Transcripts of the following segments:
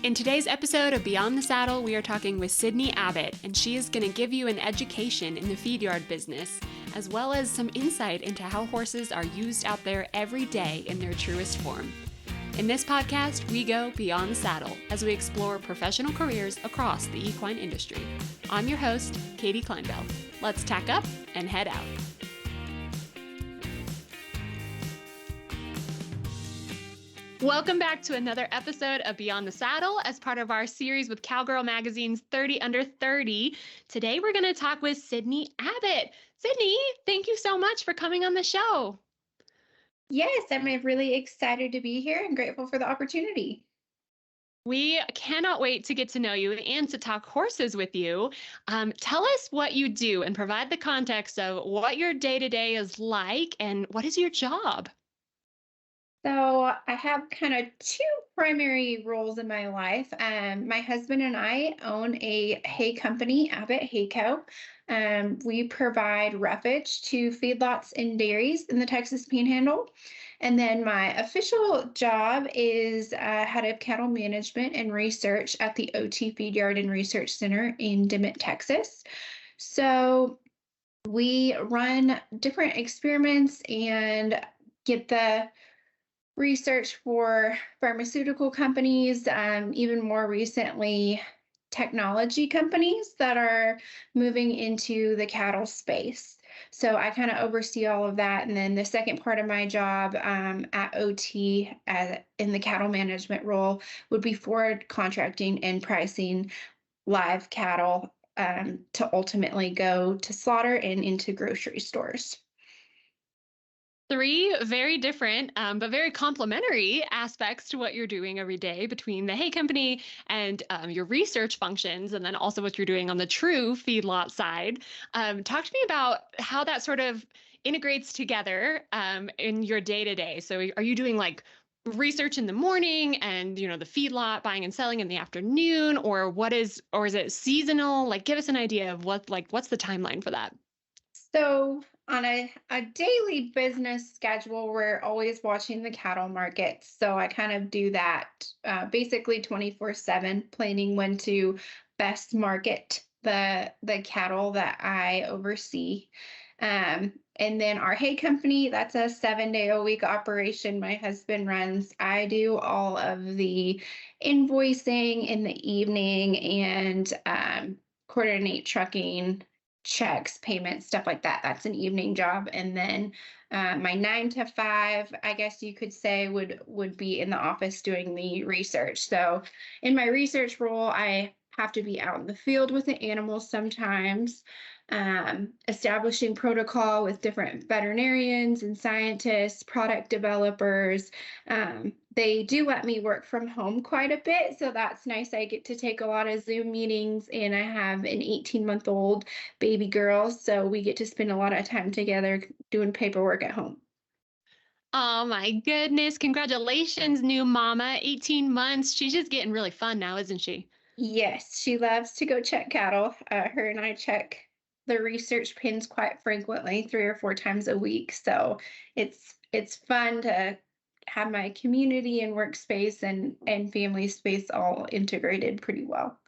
In today's episode of Beyond the Saddle, we are talking with Sidney Abbott, and she is going to give you an education in the feed yard business, as well as some insight into how horses are used out there every day in their truest form. In this podcast, we go beyond the saddle as we explore professional careers across the equine industry. I'm your host, Katie Kleinbell. Let's tack up and head out. Welcome back to another episode of Beyond the Saddle as part of our series with COWGIRL Magazine's 30 Under 30. Today we're going to talk with Sidney Abbott. Sidney, thank you so much for coming on the show. Yes, I'm really excited to be here and grateful for the opportunity. We cannot wait to get to know you and to talk horses with you. Tell us what you do and provide the context of what your day-to-day is like and what is your job? So I have kind of two primary roles in my life. My husband and I own a hay company, Abbott Hay Co. We provide roughage to feedlots and dairies in the Texas Panhandle. And then my official job is head of cattle management and research at the OT Feedyard Research Center in Dimmitt, Texas. So we run different experiments and get the research for pharmaceutical companies, even more recently, technology companies that are moving into the cattle space. So I kind of oversee all of that. And then the second part of my job at OT in the cattle management role would be forward contracting and pricing live cattle to ultimately go to slaughter and into grocery stores. Three very different, but very complementary aspects to what you're doing every day between the hay company and your research functions, and then also what you're doing on the true feedlot side. Talk to me about how that sort of integrates together in your day to day. So are you doing like research in the morning and the feedlot buying and selling in the afternoon, or is it seasonal? Like, give us an idea of what's the timeline for that? So on a daily business schedule, we're always watching the cattle market. So I kind of do that basically 24/7, planning when to best market the cattle that I oversee. And then our hay company, that's a 7-day-a-week operation my husband runs. I do all of the invoicing in the evening and coordinate trucking, checks, payments, stuff like that. That's an evening job. And then my 9 to 5, I guess you could say, would be in the office doing the research. So in my research role, I have to be out in the field with the animals sometimes, establishing protocol with different veterinarians and scientists, product developers. They do let me work from home quite a bit, so that's nice. I get to take a lot of Zoom meetings, and I have an 18-month-old baby girl, so we get to spend a lot of time together doing paperwork at home. Oh my goodness. Congratulations, new mama. 18 months. She's just getting really fun now, isn't she? Yes, she loves to go check cattle. Her and I check the research pins quite frequently, 3 or 4 times a week. So it's fun to have my community and workspace and family space all integrated pretty well.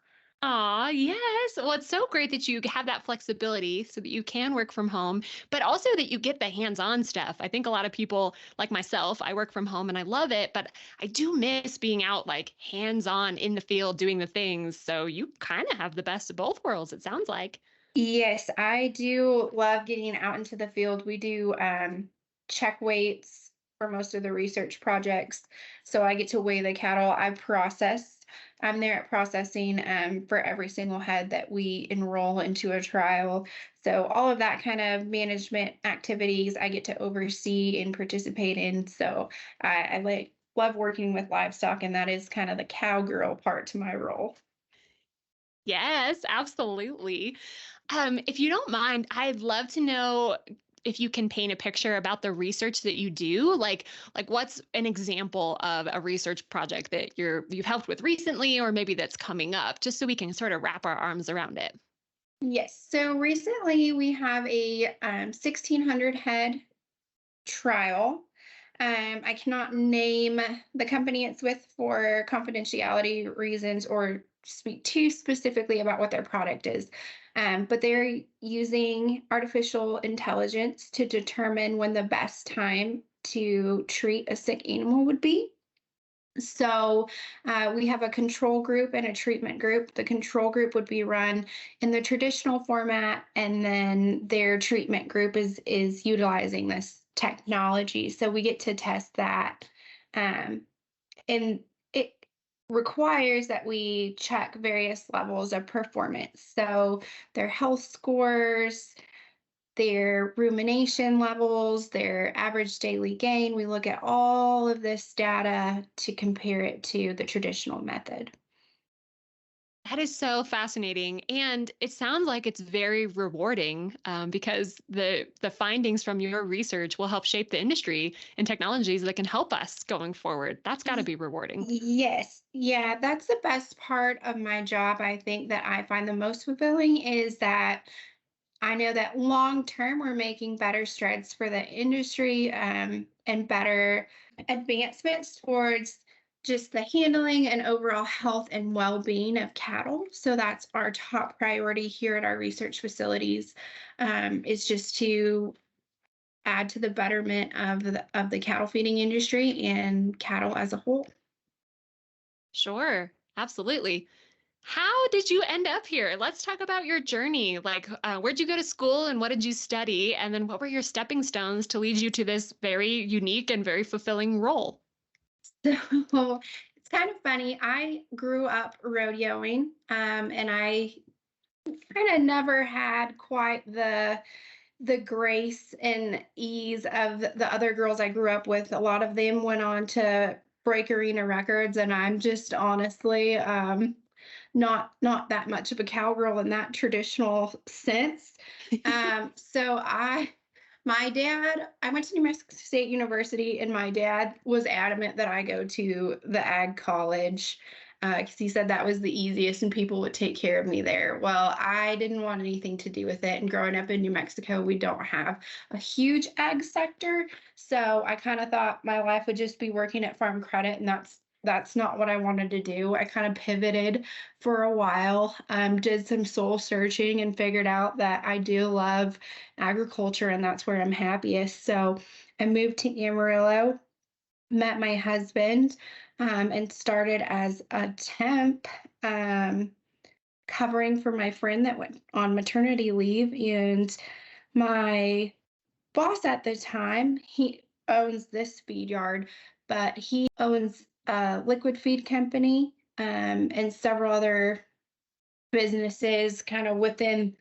Aw, yes. Well, it's so great that you have that flexibility so that you can work from home, but also that you get the hands-on stuff. I think a lot of people, like myself, I work from home and I love it, but I do miss being out like hands-on in the field doing the things. So you kind of have the best of both worlds, it sounds like. Yes, I do love getting out into the field. We do check weights for most of the research projects. So I get to weigh the cattle. I'm there at processing for every single head that we enroll into a trial. So all of that kind of management activities I get to oversee and participate in. So love working with livestock, and that is kind of the cowgirl part to my role. Yes, absolutely. If you don't mind, I'd love to know if you can paint a picture about the research that you do. Like what's an example of a research project that you've helped with recently, or maybe that's coming up, just so we can sort of wrap our arms around it. Yes. So recently we have a 1,600 head trial. I cannot name the company it's with for confidentiality reasons or speak too specifically about what their product is. But they're using artificial intelligence to determine when the best time to treat a sick animal would be. So we have a control group and a treatment group. The control group would be run in the traditional format, and then their treatment group is utilizing this technology. So we get to test that, um, and it requires that we check various levels of performance. So their health scores, their rumination levels, their average daily gain. We look at all of this data to compare it to the traditional method. That is so fascinating, and it sounds like it's very rewarding because the findings from your research will help shape the industry and technologies that can help us going forward. That's got to Y- be rewarding. Yes, yeah, that's the best part of my job. I think that I find the most fulfilling is that I know that long term we're making better strides for the industry, and better advancements towards just the handling and overall health and well-being of cattle. So that's our top priority here at our research facilities, is just to add to the betterment of the cattle feeding industry and cattle as a whole. Sure, absolutely. How did you end up here? Let's talk about your journey. Like, where'd you go to school and what did you study? And then what were your stepping stones to lead you to this very unique and very fulfilling role? So it's kind of funny. I grew up rodeoing, and I kind of never had quite the grace and ease of the other girls I grew up with. A lot of them went on to break arena records, and I'm just honestly not that much of a cowgirl in that traditional sense. So my dad, I went to New Mexico State University, and my dad was adamant that I go to the ag college because he said that was the easiest and people would take care of me there. Well, I didn't want anything to do with it. And growing up in New Mexico, we don't have a huge ag sector. So I kind of thought my life would just be working at Farm Credit, and that's not what I wanted to do. I kind of pivoted for a while, did some soul searching, and figured out that I do love agriculture and that's where I'm happiest. So I moved to Amarillo, met my husband, and started as a temp, um, covering for my friend that went on maternity leave. And my boss at the time, he owns this feed yard, but he owns a liquid feed company, and several other businesses kind of within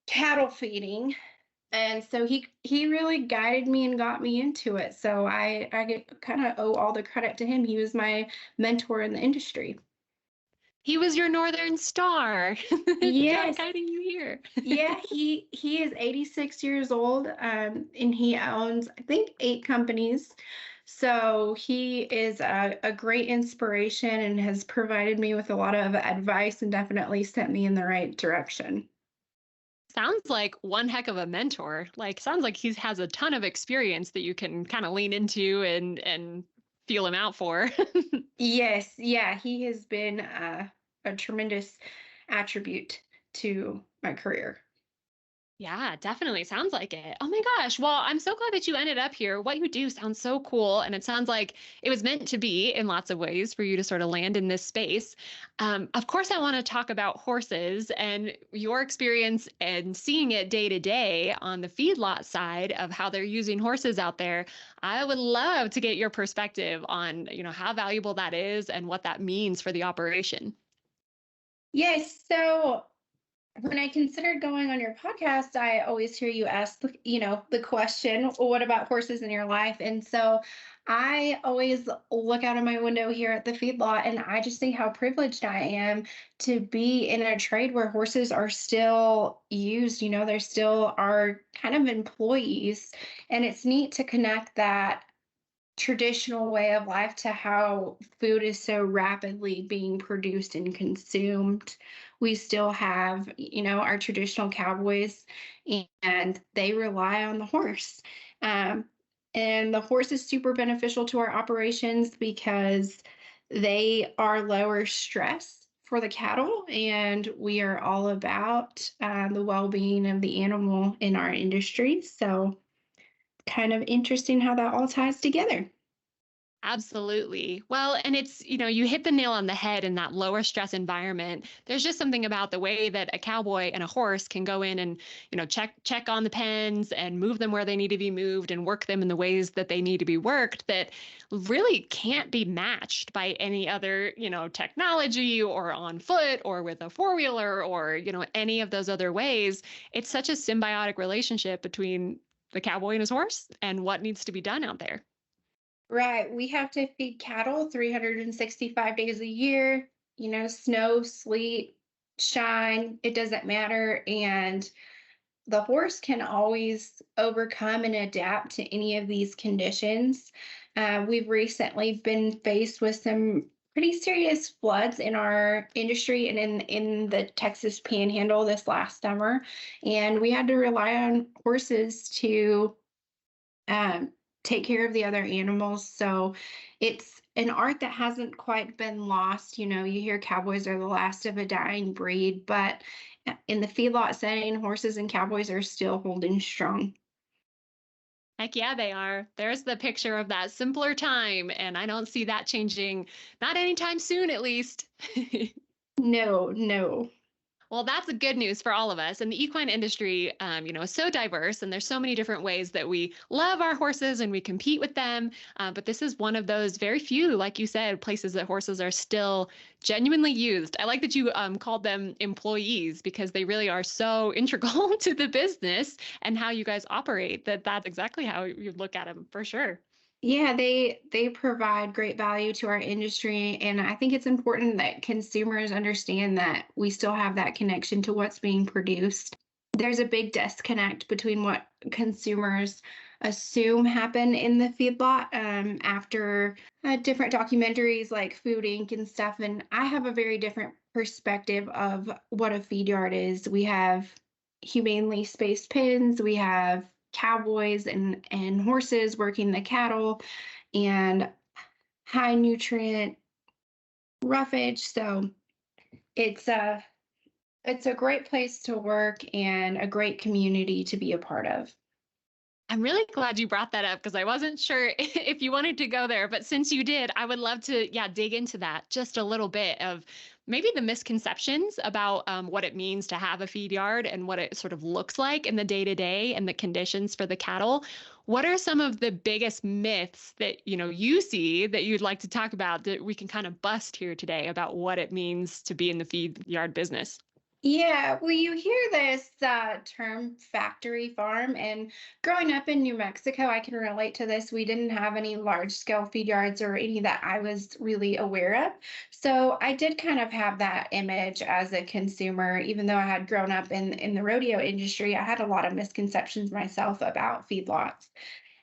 cattle feeding. And so he really guided me and got me into it. So I get kind of owe all the credit to him. He was my mentor in the industry. He was your Northern Star, Yes. guiding you here. Yeah, he is 86 years old, and he owns, I think, 8 companies. So he is a great inspiration and has provided me with a lot of advice and definitely sent me in the right direction. Sounds like one heck of a mentor. Like, sounds like he has a ton of experience that you can kind of lean into and feel him out for. Yes, yeah, he has been a tremendous attribute to my career. Yeah, definitely. Sounds like it. Oh my gosh. Well, I'm so glad that you ended up here. What you do sounds so cool. And it sounds like it was meant to be in lots of ways for you to sort of land in this space. Of course, I want to talk about horses and your experience and seeing it day to day on the feedlot side of how they're using horses out there. I would love to get your perspective on, how valuable that is and what that means for the operation. Yes, so when I considered going on your podcast, I always hear you ask, the question, "Well, what about horses in your life?" And so I always look out of my window here at the feedlot, and I just see how privileged I am to be in a trade where horses are still used. They're still our kind of employees. And it's neat to connect that traditional way of life to how food is so rapidly being produced and consumed. We still have, our traditional cowboys, and they rely on the horse. Um, And the horse is super beneficial to our operations because they are lower stress for the cattle, and we are all about the well-being of the animal in our industry. So, kind of interesting how that all ties together. Absolutely. Well, and it's, you hit the nail on the head in that lower stress environment. There's just something about the way that a cowboy and a horse can go in and, check on the pens and move them where they need to be moved and work them in the ways that they need to be worked that really can't be matched by any other, technology or on foot or with a four-wheeler or, any of those other ways. It's such a symbiotic relationship between the cowboy and his horse and what needs to be done out there. Right. We have to feed cattle 365 days a year, snow, sleet, shine, it doesn't matter. And the horse can always overcome and adapt to any of these conditions. We've recently been faced with some pretty serious floods in our industry and in the Texas Panhandle this last summer, and we had to rely on horses to um, take care of the other animals. So it's an art that hasn't quite been lost. You hear cowboys are the last of a dying breed, but in the feedlot setting, horses and cowboys are still holding strong. Heck yeah, they are. There's the picture of that simpler time, and I don't see that changing, not anytime soon, at least. No, no. Well, that's the good news for all of us. And the equine industry, is so diverse, and there's so many different ways that we love our horses and we compete with them. But this is one of those very few, like you said, places that horses are still genuinely used. I like that you called them employees because they really are so integral to the business and how you guys operate. That's exactly how you look at them for sure. Yeah, they provide great value to our industry, and I think it's important that consumers understand that we still have that connection to what's being produced. There's a big disconnect between what consumers assume happen in the feedlot after different documentaries like Food Inc. and stuff, and I have a very different perspective of what a feed yard is. We have humanely spaced pens, we have cowboys and horses working the cattle, and high nutrient roughage. So it's a great place to work and a great community to be a part of. I'm really glad you brought that up because I wasn't sure if you wanted to go there, but since you did, I would love to, yeah, dig into that just a little bit of maybe the misconceptions about what it means to have a feed yard and what it sort of looks like in the day to day and the conditions for the cattle. What are some of the biggest myths that you see that you'd like to talk about that we can kind of bust here today about what it means to be in the feed yard business? Yeah, well, you hear this term factory farm, and growing up in New Mexico, I can relate to this. We didn't have any large scale feed yards or any that I was really aware of. So I did kind of have that image as a consumer, even though I had grown up in the rodeo industry. I had a lot of misconceptions myself about feedlots.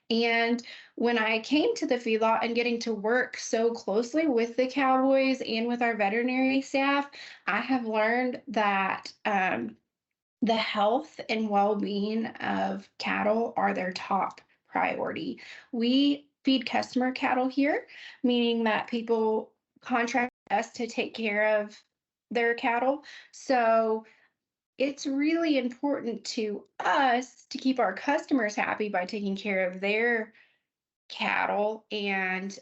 And when I came to the feedlot and getting to work so closely with the cowboys and with our veterinary staff, I have learned that the health and well-being of cattle are their top priority. We feed customer cattle here, meaning that people contract us to take care of their cattle. So it's really important to us to keep our customers happy by taking care of their cattle, and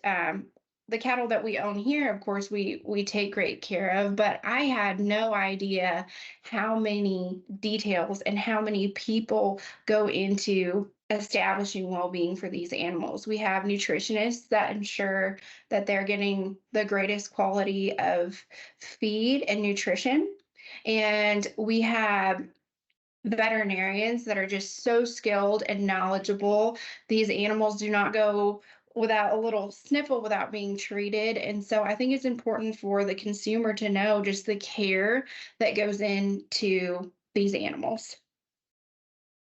the cattle that we own here, of course, we take great care of. But I had no idea how many details and how many people go into establishing well-being for these animals. We have nutritionists that ensure that they're getting the greatest quality of feed and nutrition, and we have veterinarians that are just so skilled and knowledgeable. These animals do not go without a little sniffle without being treated. And so I think it's important for the consumer to know just the care that goes into these animals.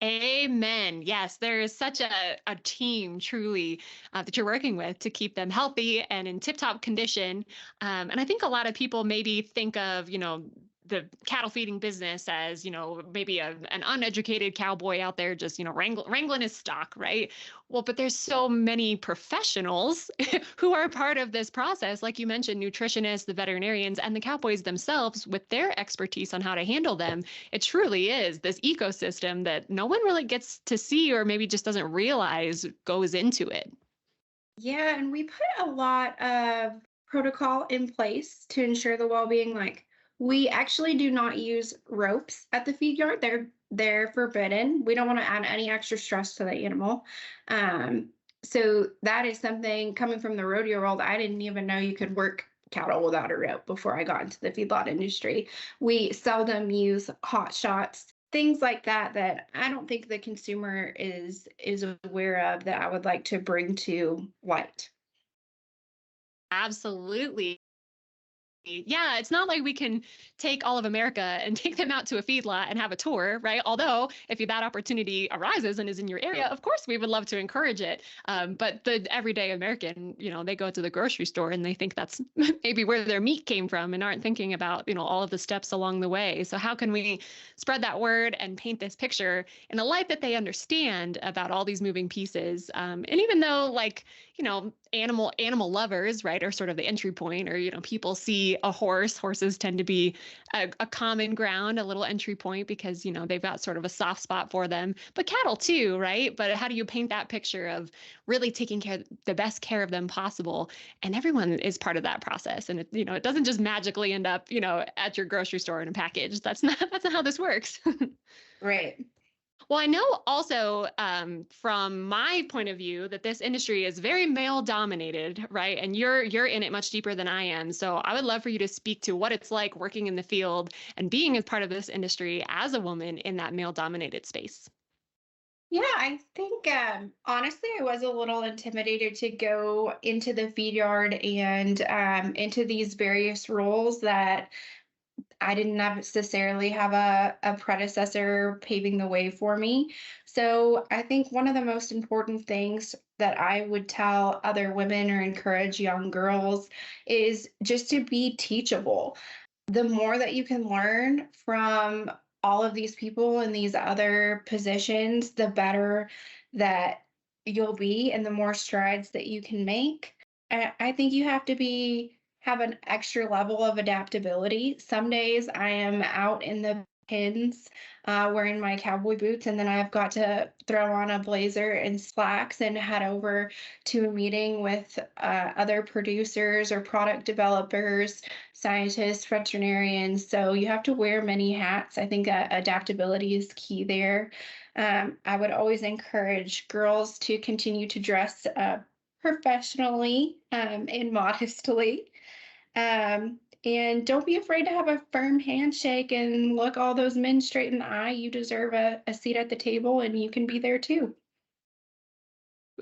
Amen. Yes, there is such a team truly that you're working with to keep them healthy and in tip-top condition. And I think a lot of people maybe think of, the cattle feeding business as, maybe an uneducated cowboy out there just, wrangling his stock, right? Well, but there's so many professionals who are part of this process, like you mentioned, nutritionists, the veterinarians, and the cowboys themselves with their expertise on how to handle them. It truly is this ecosystem that no one really gets to see or maybe just doesn't realize goes into it. Yeah, and we put a lot of protocol in place to ensure the well-being. Like we actually do not use ropes at the feed yard. They're forbidden. We don't want to add any extra stress to the animal. Um, so that is something coming from the rodeo world. I didn't even know you could work cattle without a rope before I got into the feedlot industry. We seldom use hot shots, things like that that I don't think the consumer is aware of that I would like to bring to light. Absolutely. Yeah, it's not like we can take all of America and take them out to a feedlot and have a tour, right? Although, if that opportunity arises and is in your area, of course, we would love to encourage it. But the everyday American, they go to the grocery store and they think that's maybe where their meat came from and aren't thinking about, all of the steps along the way. So how can we spread that word and paint this picture in a light that they understand about all these moving pieces? And even though, like, animal lovers, right, are sort of the entry point, or people see a horses tend to be a common ground, a little entry point, because they've got sort of a soft spot for them, but cattle too, right? But how do you paint that picture of really taking the best care of them possible? And everyone is part of that process, and it doesn't just magically end up at your grocery store in a package. That's not how this works. Right. Well, I know also from my point of view that this industry is very male dominated, right? And you're in it much deeper than I am. So I would love for you to speak to what it's like working in the field and being as part of this industry as a woman in that male dominated space. Yeah, I think honestly, I was a little intimidated to go into the feed yard and into these various roles that I didn't necessarily have a predecessor paving the way for me. So I think one of the most important things that I would tell other women or encourage young girls is just to be teachable. The more that you can learn from all of these people in these other positions, the better that you'll be and the more strides that you can make. I think you have to have an extra level of adaptability. Some days I am out in the pins wearing my cowboy boots, and then I've got to throw on a blazer and slacks and head over to a meeting with other producers or product developers, scientists, veterinarians. So you have to wear many hats. I think adaptability is key there. I would always encourage girls to continue to dress professionally and modestly. And don't be afraid to have a firm handshake and look all those men straight in the eye. You deserve a seat at the table, and you can be there too.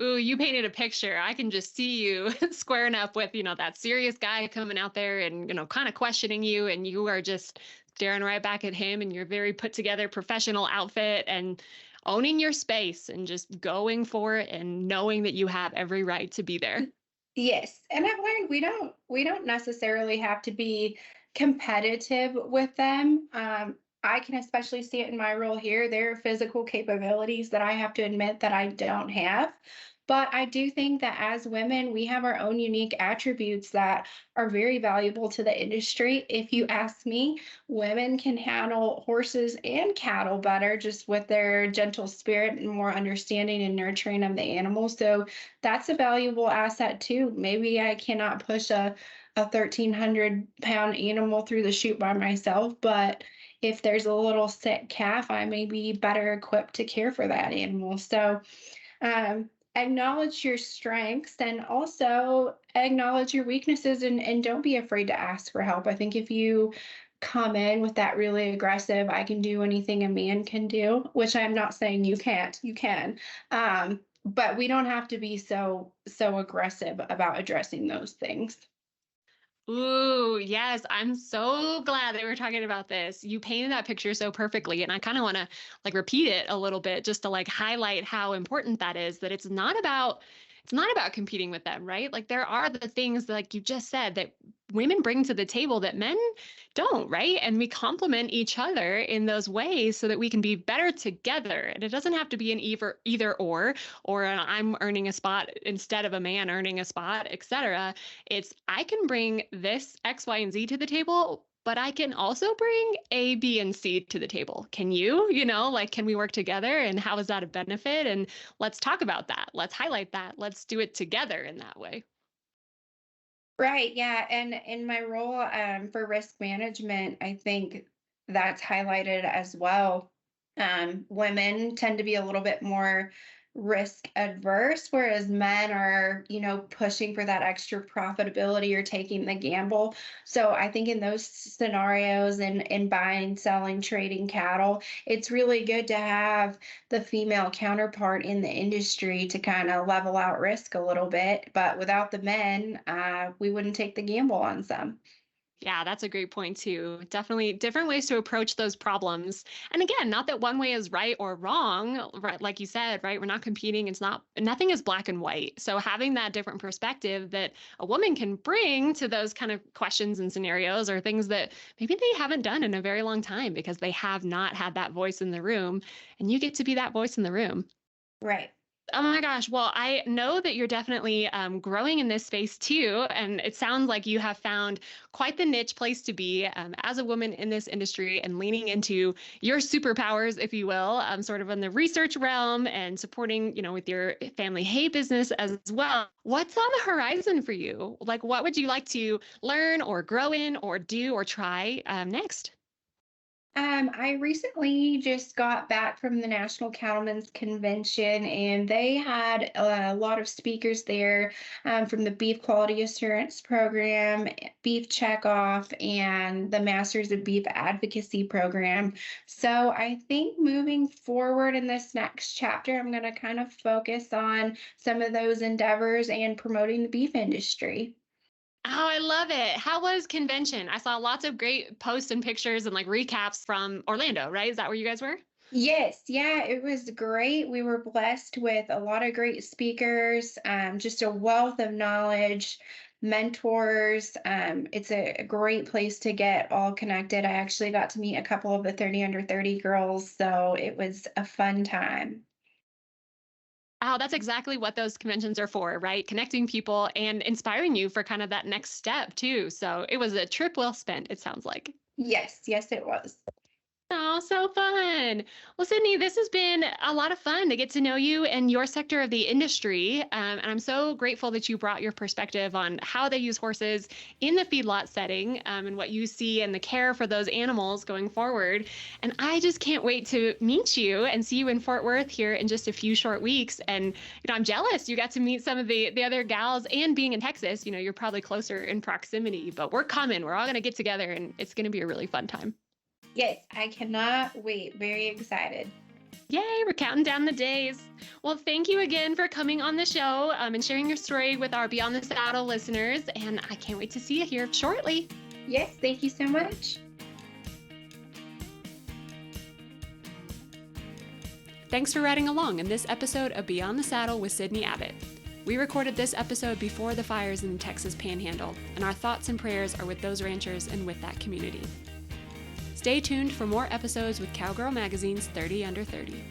Ooh, you painted a picture. I can just see you squaring up with, that serious guy coming out there and, kind of questioning you, and you are just staring right back at him in your very put together professional outfit and owning your space and just going for it and knowing that you have every right to be there. Yes, and I've learned we don't necessarily have to be competitive with them. I can especially see it in my role here. There are physical capabilities that I have to admit that I don't have. But I do think that as women, we have our own unique attributes that are very valuable to the industry. If you ask me, women can handle horses and cattle better just with their gentle spirit and more understanding and nurturing of the animals. So that's a valuable asset too. Maybe I cannot push a 1,300-pound animal through the chute by myself, but if there's a little sick calf, I may be better equipped to care for that animal. So acknowledge your strengths and also acknowledge your weaknesses, and don't be afraid to ask for help. I think if you come in with that really aggressive, I can do anything a man can do, which I'm not saying you can't, you can. But we don't have to be so aggressive about addressing those things. Ooh, yes. I'm so glad that we're talking about this. You painted that picture so perfectly. And I kind of want to repeat it a little bit just to highlight how important that is, that it's not about competing with them, right? Like there are the things like you just said that women bring to the table that men don't, right? And we complement each other in those ways so that we can be better together. And it doesn't have to be an either or an I'm earning a spot instead of a man earning a spot, etc. It's I can bring this X, Y, and Z to the table, but I can also bring A, B, and C to the table. Can you? Like, can we work together? And how is that a benefit? And let's talk about that. Let's highlight that. Let's do it together in that way. Right. Yeah. And in my role for risk management, I think that's highlighted as well. Women tend to be a little bit more risk adverse, whereas men are, pushing for that extra profitability or taking the gamble. So I think in those scenarios and in buying, selling, trading cattle, it's really good to have the female counterpart in the industry to kind of level out risk a little bit. But without the men, we wouldn't take the gamble on some. Yeah, that's a great point too. Definitely different ways to approach those problems. And again, not that one way is right or wrong, right? Like you said, right? We're not competing. Nothing is black and white. So having that different perspective that a woman can bring to those kind of questions and scenarios or things that maybe they haven't done in a very long time because they have not had that voice in the room. And you get to be that voice in the room. Right. Oh my gosh. Well, I know that you're definitely growing in this space too. And it sounds like you have found quite the niche place to be as a woman in this industry and leaning into your superpowers, if you will, sort of in the research realm and supporting, with your family hay business as well. What's on the horizon for you? Like, what would you like to learn or grow in or do or try next? I recently just got back from the National Cattlemen's Convention, and they had a lot of speakers there from the Beef Quality Assurance Program, Beef Checkoff, and the Masters of Beef Advocacy Program. So I think moving forward in this next chapter, I'm going to kind of focus on some of those endeavors and promoting the beef industry. Oh, I love it. How was convention? I saw lots of great posts and pictures and like recaps from Orlando, right? Is that where you guys were? Yes, yeah, it was great. We were blessed with a lot of great speakers, just a wealth of knowledge, mentors. It's a great place to get all connected. I actually got to meet a couple of the 30 under 30 girls, so it was a fun time. Oh, that's exactly what those conventions are for, right? Connecting people and inspiring you for kind of that next step too. So it was a trip well spent, it sounds like. Yes, yes, it was. Oh, so fun. Well, Sydney, this has been a lot of fun to get to know you and your sector of the industry. And I'm so grateful that you brought your perspective on how they use horses in the feedlot setting and what you see and the care for those animals going forward. And I just can't wait to meet you and see you in Fort Worth here in just a few short weeks. And, I'm jealous you got to meet some of the other gals and being in Texas, you're probably closer in proximity, but we're coming. We're all going to get together and it's going to be a really fun time. Yes, I cannot wait. Very excited. Yay, we're counting down the days. Well, thank you again for coming on the show and sharing your story with our Beyond the Saddle listeners. And I can't wait to see you here shortly. Yes, thank you so much. Thanks for riding along in this episode of Beyond the Saddle with Sidney Abbott. We recorded this episode before the fires in the Texas Panhandle, and our thoughts and prayers are with those ranchers and with that community. Stay tuned for more episodes with COWGIRL Magazine's 30 Under 30.